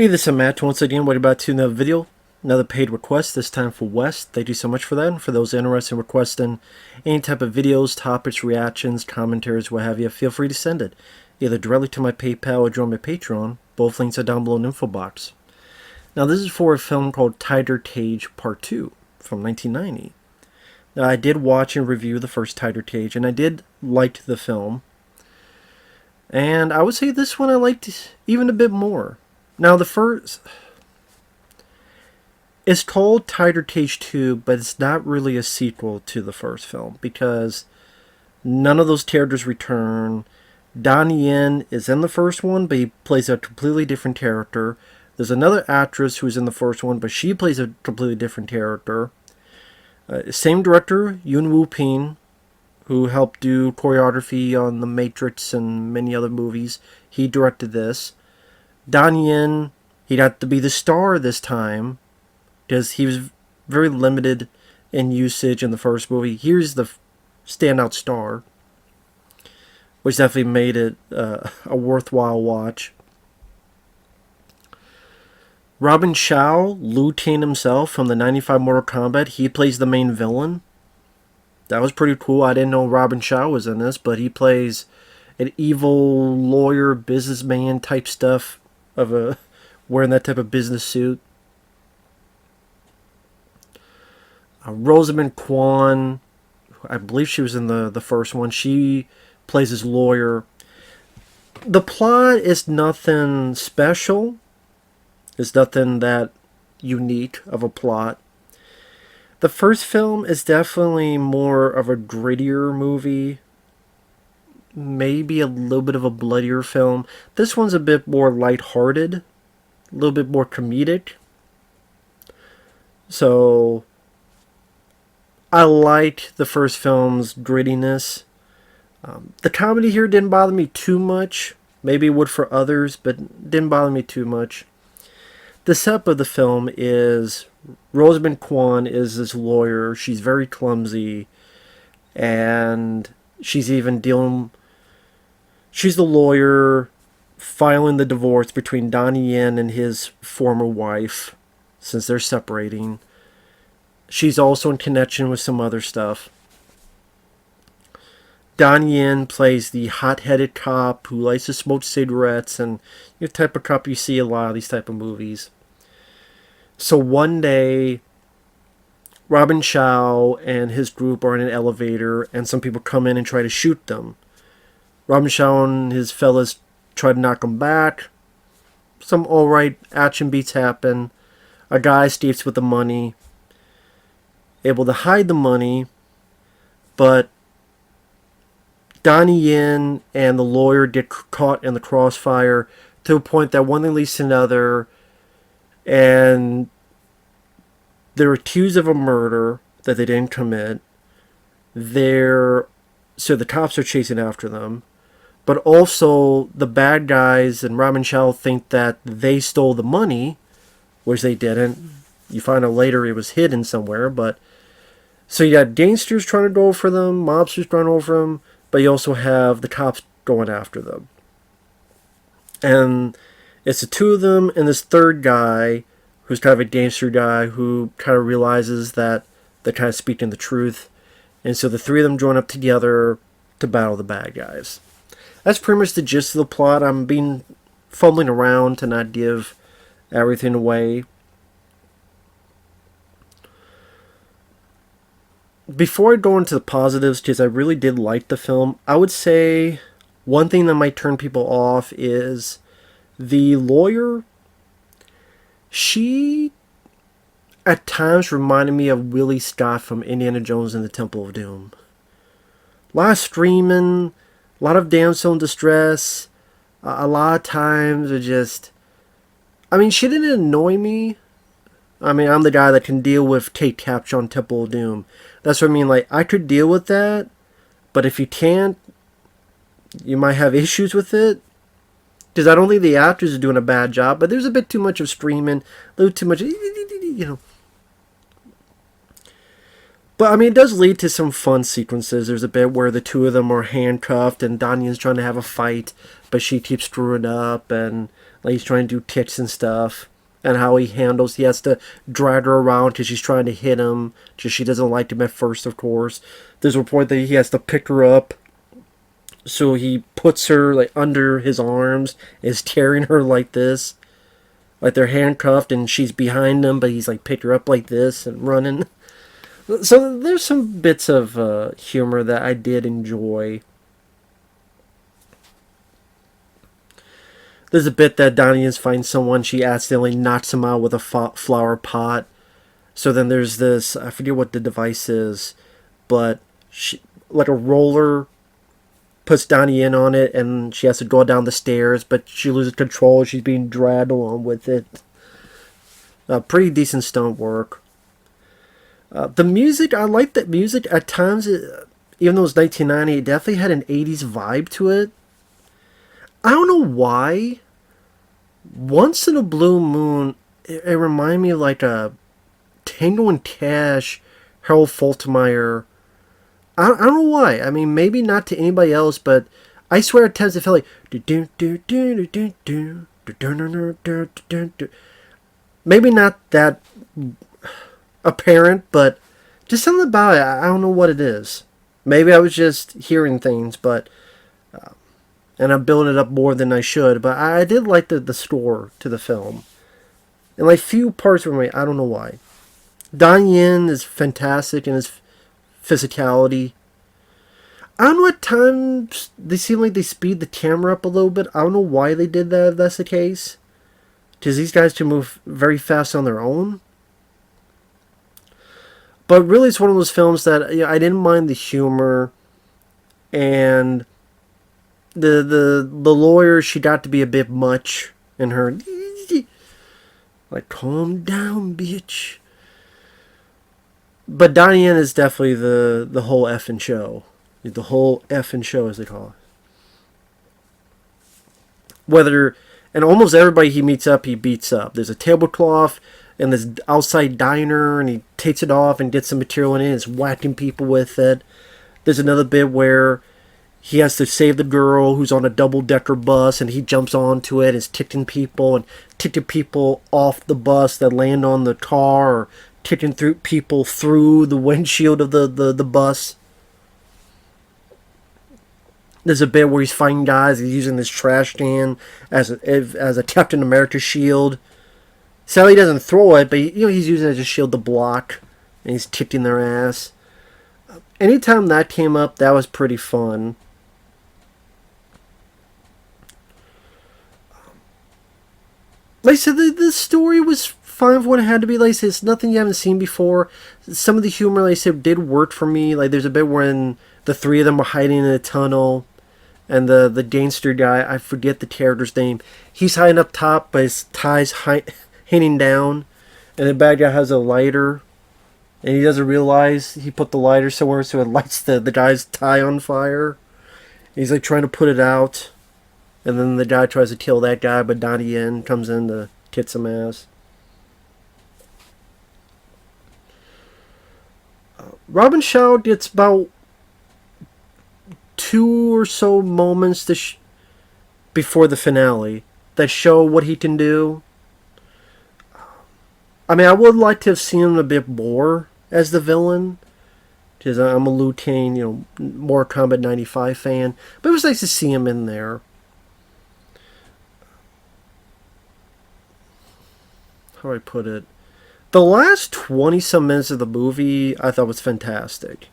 Hey, this is Matt. Once again, welcome back to another video. Another paid request, this time for West. Thank you so much for that. And for those interested in requesting any type of videos, topics, reactions, commentaries, what have you, feel free to send it. Either directly to my PayPal or join my Patreon. Both links are down below in the info box. Now, this is for a film called Tighter Tage Part 2 from 1990. Now, I did watch and review the first Tighter Tage, and I did like the film. And I would say this one I liked even a bit more. Now, the first... It's called Tighter Tage 2, but it's not really a sequel to the first film because none of those characters return. Donnie Yen is in the first one, but he plays a completely different character. There's another actress who's in the first one, but she plays a completely different character. Same director, Yuen Woo-ping, who helped do choreography on The Matrix and many other movies. He directed this. Donnie Yen, he got to be the star this time because he was very limited in usage in the first movie. Here's the standout star, which definitely made it a worthwhile watch. Robin Shao, Liu Kang himself from the 95 Mortal Kombat, he plays the main villain. That was pretty cool. I didn't know Robin Shao was in this, but he plays an evil lawyer, businessman type stuff of wearing that type of business suit. Rosamund Kwan, I believe she was in the first one. She plays his lawyer. The plot is nothing special. It's nothing that unique of a plot. The first film is definitely more of a grittier movie. Maybe a little bit of a bloodier film. This one's a bit more lighthearted. A little bit more comedic. So I liked the first film's grittiness. The comedy here didn't bother me too much. Maybe it would for others, but didn't bother me too much. The setup of the film is Rosamund Kwan is this lawyer. She's very clumsy, and she's the lawyer filing the divorce between Donnie Yen and his former wife, since they're separating. She's also in connection with some other stuff. Donnie Yen plays the hot-headed cop who likes to smoke cigarettes, and the type of cop you see a lot of these type of movies. So one day, Robin Shao and his group are in an elevator, and some people come in and try to shoot them. Robin Shao and his fellas try to knock them back. Some alright action beats happen. A guy escapes with the money, able to hide the money, but Donnie Yen and the lawyer get caught in the crossfire to a point that one thing leads to another, and they're accused of a murder that they didn't commit. So the cops are chasing after them, but also the bad guys and Robin Shao think that they stole the money, which they didn't. You find out later it was hidden somewhere, but so you got gangsters trying to go for them, mobsters trying to go for them, but you also have the cops going after them. And it's the two of them and this third guy, who's kind of a gangster guy, who kind of realizes that they're kind of speaking the truth. And so the three of them join up together to battle the bad guys. That's pretty much the gist of the plot. I'm fumbling around to not give everything away. Before I go into the positives, because I really did like the film, I would say one thing that might turn people off is the lawyer. She, at times, reminded me of Willie Scott from Indiana Jones and the Temple of Doom. A lot of screaming, a lot of damsel in distress, a lot of times it just... I mean, she didn't annoy me. I mean, I'm the guy that can deal with Kate Capshaw on Temple of Doom. That's what I mean, like, I could deal with that, but if you can't, you might have issues with it. Because I don't think the actors are doing a bad job, but there's a bit too much of screaming, a little too much, you know. But, I mean, it does lead to some fun sequences. There's a bit where the two of them are handcuffed, and Donnie's trying to have a fight, but she keeps screwing up, and Like he's trying to do kicks and stuff. And how he has to drag her around because she's trying to hit him. Just she doesn't like him at first, of course. There's a report that he has to pick her up. So he puts her like under his arms, is carrying her like this. Like they're handcuffed and she's behind him, but he's like picked her up like this and running. So there's some bits of humor that I did enjoy. There's a bit that Donnie Yen finds someone, she accidentally knocks him out with a flower pot. So then there's this, I forget what the device is, but like a roller puts Donnie Yen on it and she has to go down the stairs, but she loses control, she's being dragged along with it. Pretty decent stunt work. The music, I like that music. At times, even though it was 1990, it definitely had an 80s vibe to it. I don't know why. Once in a Blue Moon, it reminded me of like a Tango and Cash, Harold Faltermeyer. I don't know why. I mean, maybe not to anybody else, but I swear at times it felt like maybe not that apparent, but just something about it. I don't know what it is. Maybe I was just hearing things, but and I'm building it up more than I should. But I did like the score to the film, and like few parts were me. I don't know why. Donnie Yen is fantastic in his physicality. I don't know, at times they seem like they speed the camera up a little bit. I don't know why they did that if that's the case. Because these guys can move very fast on their own. But really it's one of those films that I didn't mind the humor. And the lawyer, she got to be a bit much in her. Like, calm down, bitch. But Donnie Yen is definitely the whole effing show. The whole effing show, as they call it. And almost everybody he meets up, he beats up. There's a tablecloth and this outside diner, and he takes it off and gets some material in it and is whacking people with it. There's another bit where he has to save the girl who's on a double-decker bus, and he jumps onto it and is ticking people off the bus that land on the car, or ticking through people through the windshield of the bus. There's a bit where he's fighting guys. He's using this trash can as a Captain America shield. Sadly, he doesn't throw it, but he's using it as a shield to block, and he's kicking their ass. Anytime that came up, that was pretty fun. Like I said, the story was fine for what it had to be. Like I said, it's nothing you haven't seen before. Some of the humor, like I said, did work for me. Like there's a bit when the three of them were hiding in a tunnel, and the gangster guy, I forget the character's name, he's hiding up top, but his tie's hanging down, and the bad guy has a lighter, and he doesn't realize he put the lighter somewhere, so it lights the guy's tie on fire. He's like trying to put it out, and then the guy tries to kill that guy, but Donnie Yen comes in to kick some ass. Robin Shaw gets about 2 or so moments before the finale that show what he can do. I mean, I would like to have seen him a bit more as the villain, because I'm a Liu Kang, Mortal Kombat 95 fan, but it was nice to see him in there. How do I put it? The last 20-some minutes of the movie I thought was fantastic.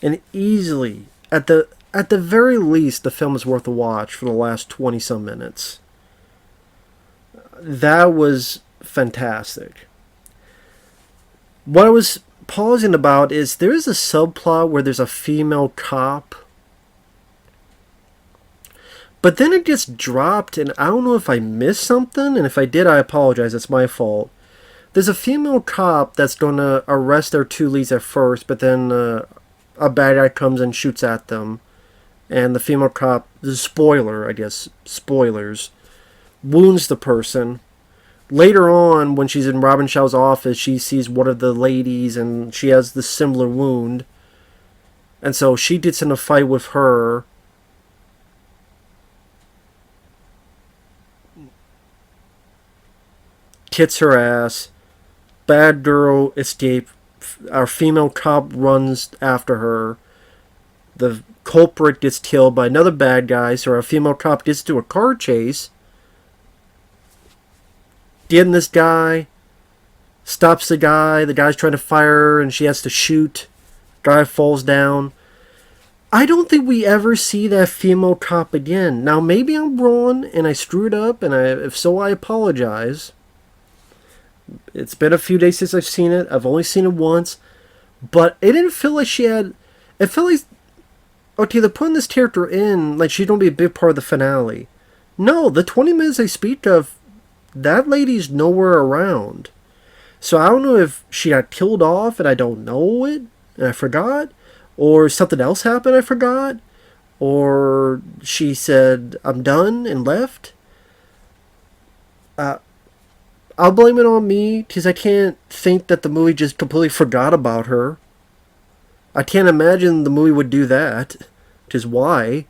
And easily, at the very least, the film is worth a watch for the last 20-some minutes. That was fantastic. What I was pausing about is there is a subplot where there's a female cop, but then it gets dropped, and I don't know if I missed something, and if I did, I apologize, it's my fault. There's a female cop that's going to arrest their 2 leads at first, but then a bad guy comes and shoots at them, and the female cop, the spoiler, I guess, spoilers, wounds the person. Later on, when she's in Robin Shaw's office, she sees one of the ladies, and she has the similar wound, and so she gets in a fight with her. kicks her ass. Bad girl escape. Our female cop runs after her. The culprit gets killed by another bad guy, so our female cop gets to a car chase. Getting this guy, stops the guy's trying to fire her, and she has to shoot. Guy falls down. I don't think we ever see that female cop again. Now, maybe I'm wrong, and I screwed up, and if so, I apologize. It's been a few days since I've seen it. I've only seen it once. But it didn't feel like she had... It felt like... Okay, they're putting this character in like she's going to be a big part of the finale. No, the 20 minutes they speak of, that lady's nowhere around. So I don't know if she got killed off and I don't know it, and I forgot. Or something else happened I forgot. Or she said, I'm done, and left. I'll blame it on me, because I can't think that the movie just completely forgot about her. I can't imagine the movie would do that, which is why.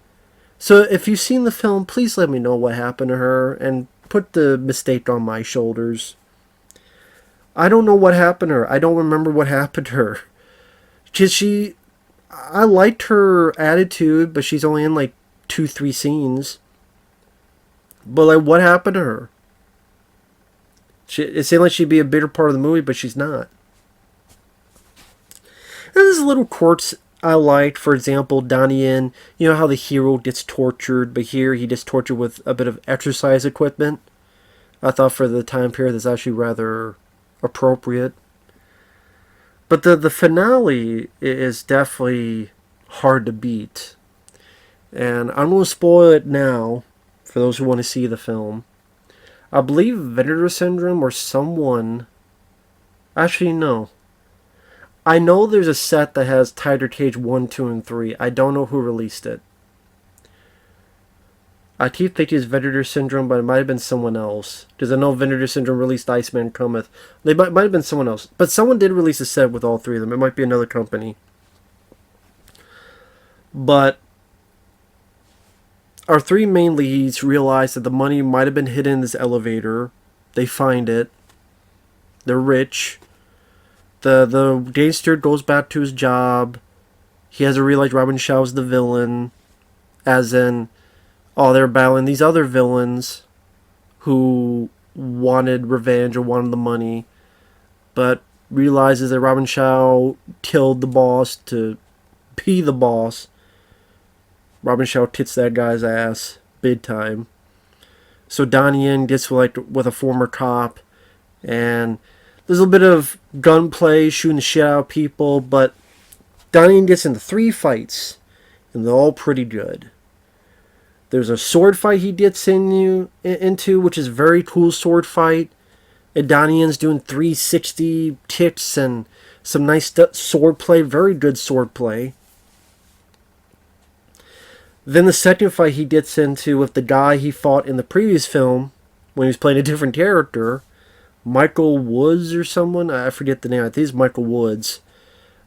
So if you've seen the film, please let me know what happened to her, and put the mistake on my shoulders. I don't know what happened to her. I don't remember what happened to her. Because I liked her attitude, but she's only in like 2-3 scenes. But like, what happened to her? It seemed like she'd be a bigger part of the movie, but she's not. And there's little quirks I liked. For example, Donnie Yen. You know how the hero gets tortured, but here he gets tortured with a bit of exercise equipment. I thought for the time period that's actually rather appropriate. But the finale is definitely hard to beat. And I'm going to spoil it now for those who want to see the film. I believe Vinegar Syndrome or someone... Actually, no. I know there's a set that has Tiger Cage 1, 2, and 3. I don't know who released it. I keep thinking it's Vinegar Syndrome, but it might have been someone else. Because I know Vinegar Syndrome released Iceman Cometh. They might have been someone else. But someone did release a set with all three of them. It might be another company. But our three main leads realize that the money might have been hidden in this elevator. They find it. They're rich. The gangster goes back to his job. He hasn't realized Robin Shaw's the villain. As in, they're battling these other villains who wanted revenge or wanted the money. But realizes that Robin Shaw killed the boss to be the boss. Robin Shaw kicks that guy's ass big time. So Donnie Yen gets with a former cop, and there's a bit of gunplay, shooting the shit out of people, but Donnie Yen gets into 3 fights, and they're all pretty good. There's a sword fight he gets into, which is a very cool sword fight. And Donnie Yen's doing 360 kicks and some nice sword play, very good sword play. Then the second fight he gets into with the guy he fought in the previous film when he was playing a different character, Michael Woods or someone. I forget the name. I think it's Michael Woods.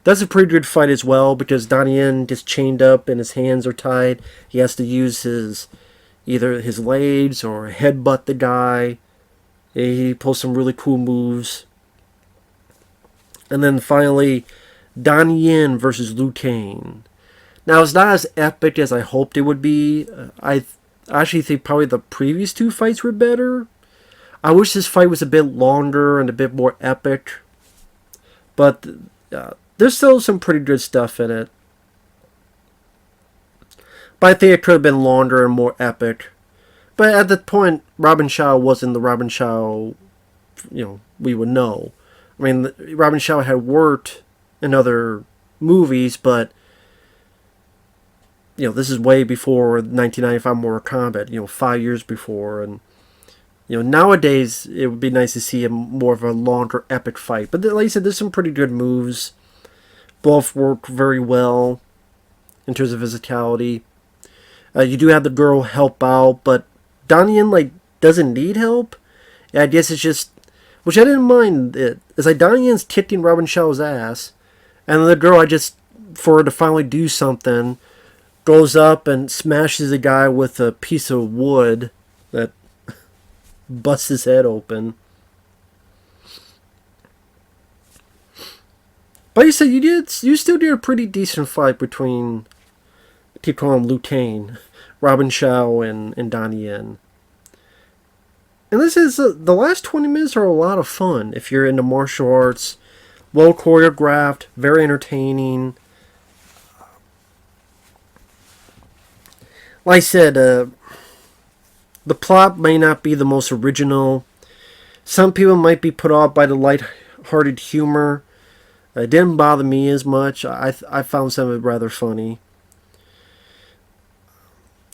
That's a pretty good fight as well because Donnie Yen gets chained up and his hands are tied. He has to use either his legs or headbutt the guy. He pulls some really cool moves. And then finally, Donnie Yen versus Liu Kang. Now, it's not as epic as I hoped it would be. I actually think probably the previous 2 fights were better. I wish this fight was a bit longer and a bit more epic. But there's still some pretty good stuff in it. But I think it could have been longer and more epic. But at that point, Robin Shaw wasn't the Robin Shaw, we would know. I mean, Robin Shaw had worked in other movies, but this is way before 1995 Mortal Kombat, 5 years before. And, nowadays, it would be nice to see more of a longer, epic fight. But like I said, there's some pretty good moves. Both work very well in terms of physicality. You do have the girl help out, but Donnie Yen, doesn't need help. I guess it's just, which I didn't mind it. It's like Donnie Yen's kicking Robin Shaw's ass, and the girl, for her to finally do something, goes up and smashes a guy with a piece of wood that busts his head open. But you said you still did a pretty decent fight between, I keep calling him Liu Kang, Robin Shao, and Donnie Yen. And this is the last 20 minutes are a lot of fun if you're into martial arts. Well choreographed, very entertaining. Like I said, the plot may not be the most original. Some people might be put off by the light-hearted humor. It didn't bother me as much. I found some of it rather funny.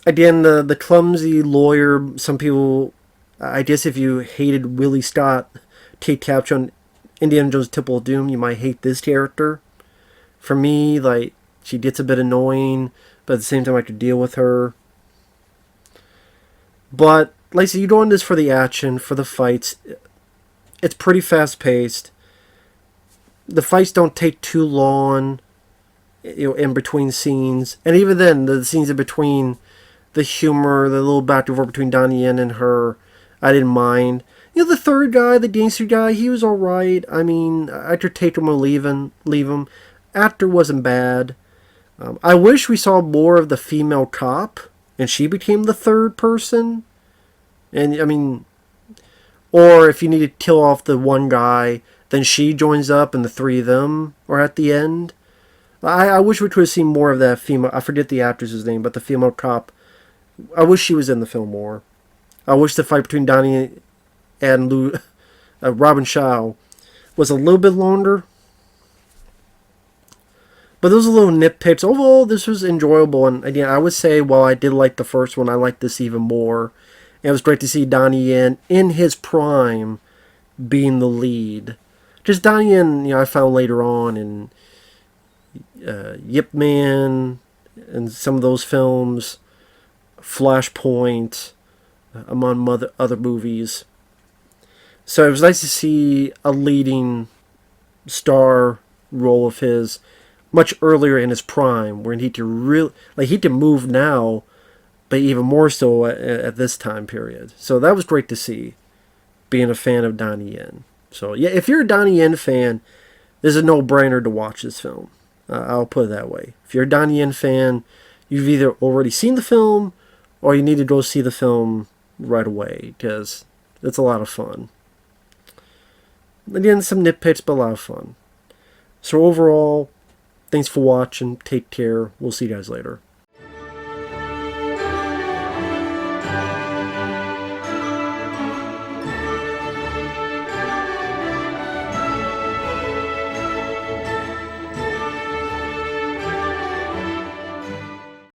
Again, the clumsy lawyer. Some people, I guess, if you hated Willie Scott, Kate Capshaw, on Indiana Jones Temple of Doom, you might hate this character. For me, like, she gets a bit annoying, but at the same time, I could deal with her. But, like I said, you go in this for the action, for the fights. It's pretty fast-paced. The fights don't take too long, in between scenes. And even then, the scenes in between, the humor, the little back and forth between Donnie Yen and her, I didn't mind. The third guy, the gangster guy, he was alright. I mean, I could take him or leave him. Actor wasn't bad. I wish we saw more of the female cop, and she became the third person. And, I mean, or if you need to kill off the one guy, then she joins up and the three of them are at the end. I wish we could have seen more of that female. I forget the actress's name, but the female cop. I wish she was in the film more. I wish the fight between Donnie and Robin Shaw was a little bit longer. But those are little nitpicks. Overall, this was enjoyable. And again, I would say, while I did like the first one, I liked this even more. And it was great to see Donnie Yen in his prime being the lead. Just Donnie Yen, I found later on in Yip Man and some of those films, Flashpoint, among other movies. So it was nice to see a leading star role of his much earlier in his prime, where he can move now, but even more so at this time period. So that was great to see, being a fan of Donnie Yen. So yeah, if you're a Donnie Yen fan, this is a no-brainer to watch this film. I'll put it that way. If you're a Donnie Yen fan, you've either already seen the film, or you need to go see the film right away, because it's a lot of fun. Again, some nitpicks, but a lot of fun. So overall, thanks for watching. Take care. We'll see you guys later.